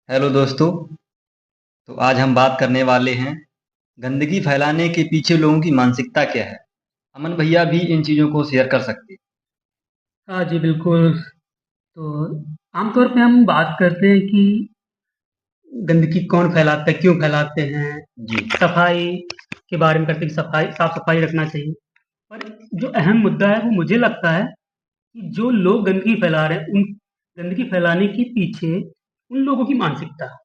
Hello दोस्तों। तो आज हम बात करने वाले हैं गंदगी फैलाने के पीछे लोगों की मानसिकता क्या है। अमन भैया भी इन चीज़ों को शेयर कर सकते हैं। हाँ जी, बिल्कुल। तो आमतौर पे हम बात करते हैं कि गंदगी कौन फैलाता है, क्यों फैलाते हैं, जी। सफाई के बारे में करते हैं कि सफाई साफ-सफाई रखना चाहिए। पर जो अहम मुद्दा है वो मुझे लगता है कि जो लोग गंदगी फैला रहे हैं, उन गंदगी फैलाने के पीछे उन लोगों की मानसिकता है।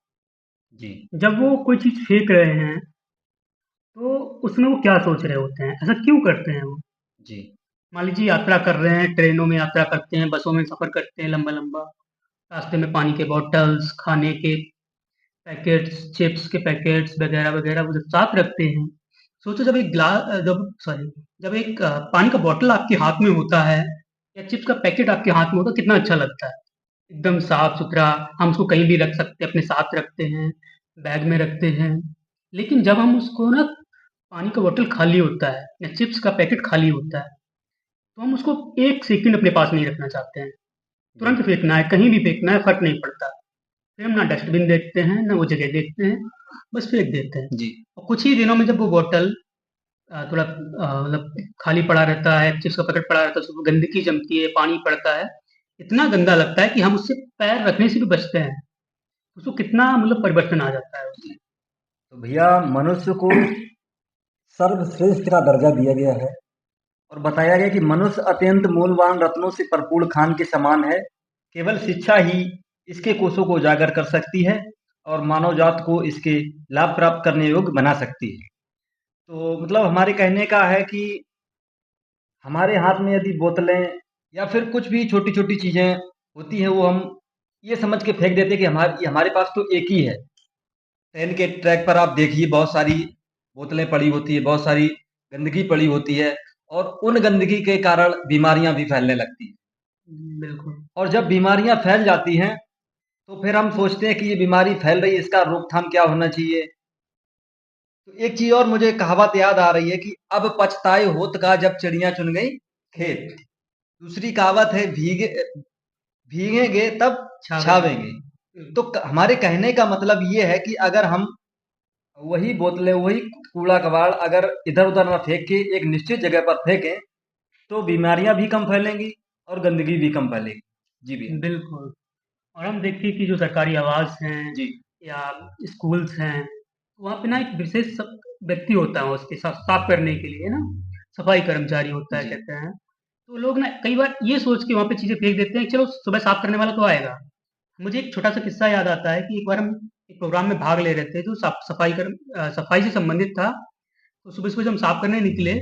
जी। जब वो कोई चीज़ फेंक रहे हैं, तो उसमें वो क्या सोच रहे होते हैं? ऐसा क्यों करते हैं वो? जी। मान लीजिए यात्रा कर रहे हैं, ट्रेनों में यात्रा करते हैं, बसों में सफ़र करते हैं लंबा-लंबा, रास्ते में पानी के बॉटल्स, खाने के पैकेट्स, चिप्स के पैकेट्स वगैरह-वगैरह वो जब साथ रखते हैं, सोचो जब एक पानी का बॉटल आपके हाथ में होता है या चिप्स का पैकेट आपके हाथ में होता है, कितना अच्छा लगता है। एकदम साफ-सुथरा, हम उसको कहीं भी रख सकते हैं, अपने साथ रखते हैं, बैग में रखते हैं। लेकिन जब हम उसको ना पानी का बॉटल खाली होता है या चिप्स का पैकेट खाली होता है, तो हम उसको 1 सेकंड अपने पास नहीं रखना चाहते हैं। जी। तुरंत फेंकना है, कहीं भी फेंकना है, फ़र्क नहीं पड़ता। फिर हम ना डस्टबिन देखते हैं, ना वो जगह देखते हैं, बस फेंक देते हैं। जी। और कुछ ही दिनों में जब वो बॉटल थोड़ा मतलब खाली पड़ा रहता है, चिप्स का पैकेट पड़ा रहता है, उसमें गंदगी जमती है, पानी पड़ता है, इतना गंदा लगता है कि हम उससे पैर रखने से भी बचते हैं। उसको कितना मतलब परिवर्तन आ जाता है उसमें। तो भैया, मनुष्य को सर्वश्रेष्ठ का दर्जा दिया गया है और बताया गया कि मनुष्य अत्यंत मूल्यवान रत्नों से भरपूर खान के समान है। केवल शिक्षा ही इसके कोशों को उजागर कर सकती है और मानव जात को इसके लाभ प्राप्त करने योग्य बना सकती है। तो मतलब हमारे कहने का है कि हमारे हाथ में यदि बोतलें या फिर कुछ भी छोटी-छोटी चीज़ें होती हैं, वो हम ये समझ के फेंक देते हैं कि हमारे हमारे पास तो एक ही है। ट्रेन के ट्रैक पर आप देखिए, बहुत सारी बोतलें पड़ी होती है, बहुत सारी गंदगी पड़ी होती है और उन गंदगी के कारण बीमारियाँ भी फैलने लगती हैं। बिल्कुल। और जब बीमारियाँ फैल जाती हैं, तो फिर हम सोचते हैं कि ये बीमारी फैल रही है, इसका रोकथाम क्या होना चाहिए? तो एक चीज़ और मुझे कहावत याद आ रही है कि अब पछताए होत का जब चिड़िया चुन गई खेत। दूसरी कहावत है भीगेंगे तब छावेंगे। छावेंगे। तो हमारे कहने का मतलब ये है कि अगर हम वही बोतलें, वही कूड़ा कबाड़ अगर इधर उधर ना फेंक के एक निश्चित जगह पर फेंकें, तो बीमारियां भी कम फैलेंगी और गंदगी भी कम फैलेगी। जी भैया। बिल्कुल। और हम देखिए कि जो सरकारी आवास हैं जी। या स्कूल्स हैं, वहाँ पे ना एक विशेष व्यक्ति होता है उसके साफ साफ करने के लिए ना, सफाई कर्मचारी होता है जी। कहते हैं। तो लोग ना कई बार ये सोच के वहाँ पे चीज़ें फेंक देते हैं कि चलो सुबह साफ करने वाला तो आएगा। मुझे एक छोटा सा किस्सा याद आता है कि एक बार हम एक प्रोग्राम में भाग ले रहे थे जो सफाई से संबंधित था। तो सुबह-सुबह जब हम साफ करने निकले,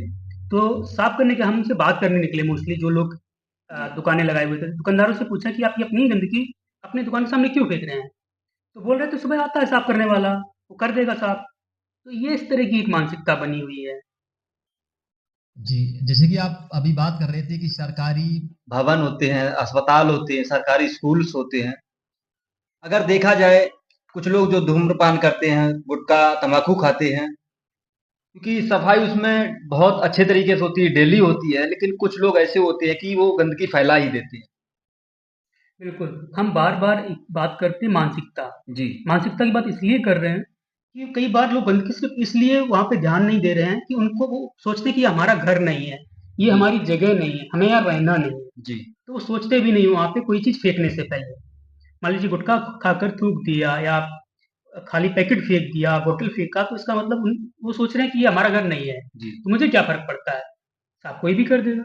तो साफ करने के हमसे बात करने निकले मोस्टली जो लोग जी। दुकानें लगाए हुए थे। दुकानदारों से पूछा कि आप ये अपनी गंदगी अपनी दुकान के सामने क्यों फेंक रहे हैं? तो बोल रहे थे सुबह आता है साफ करने वाला, वो कर देगा साफ। तो ये इस तरह की एक मानसिकता बनी हुई है। जी। जैसे कि आप अभी बात कर रहे थे कि सरकारी भवन होते हैं, अस्पताल होते हैं, सरकारी स्कूल्स होते हैं। अगर देखा जाए, कुछ लोग जो धूम्रपान करते हैं, गुटखा, तम्बाकू खाते हैं, क्योंकि सफाई उसमें बहुत अच्छे तरीके से होती है, डेली होती है, लेकिन कुछ लोग ऐसे होते हैं कि वो गंदगी फैला ही देते हैं। बिल्कुल, हम बार-बार एक बात करते हैं मानसिकता। जी। मानसिकता की बात इसलिए कर रहे हैं कि कई बार लोग गंदगी सिर्फ़ इसलिए वहाँ पे ध्यान नहीं दे रहे हैं कि उनको वो सोचते हैं कि ये हमारा घर नहीं है, ये जी। हमारी जगह नहीं है, हमें यहाँ रहना नहीं है। जी। तो वो सोचते भी नहीं हैं वहाँ पे कोई चीज़ फेंकने से पहले। मान लीजिए गुटखा खाकर थूक दिया या खाली पैकेट फेंक दिया, बॉटल फेंका तो इसका मतलब वो सोच रहे हैं कि ये हमारा घर नहीं है, जी। तो मुझे क्या फ़र्क पड़ता है? साफ कोई भी कर देगा।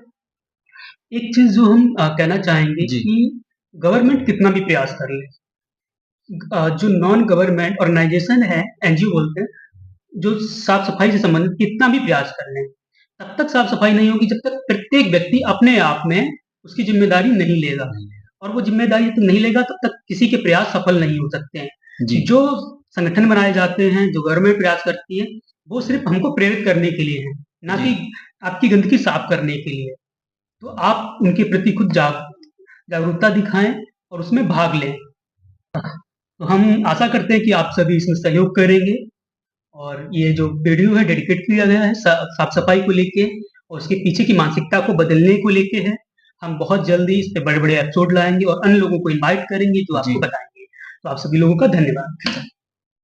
एक चीज़ जो हम कहना चाहेंगे जी। कि गवर्नमेंट कितना भी प्रयास कर ले, जो नॉन गवर्नमेंट ऑर्गेनाइज़ेशन है, एनजीओ बोलते हैं, जो साफ-सफाई से संबंधित कितना भी प्रयास कर लें, तब तक साफ-सफाई नहीं होगी जब तक प्रत्येक व्यक्ति अपने आप में उसकी ज़िम्मेदारी नहीं लेगा। और वो ज़िम्मेदारी जब तक नहीं लेगा तब तक किसी के प्रयास सफल नहीं हो सकते हैं। जी। जो संगठन बनाए जाते हैं, जो गवर्नमेंट प्रयास करती है, वो सिर्फ़ हमको प्रेरित करने के लिए हैं, ना जी। कि आपकी गंदगी साफ करने के लिए। तो आप उनके प्रति खुद जागरूकता दिखाएँ और उसमें भाग लें। तो हम आशा करते हैं कि आप सभी इसमें सहयोग करेंगे और ये जो वीडियो है डेडिकेट किया गया है साफ-सफाई को लेके और उसके पीछे की मानसिकता को बदलने को लेके है। हम बहुत जल्दी इस पे बड़े-बड़े एपिसोड लाएँगे और अन्य लोगों को इनवाइट करेंगे जो जी। आपको बताएँगे। तो आप सभी लोगों का धन्यवाद।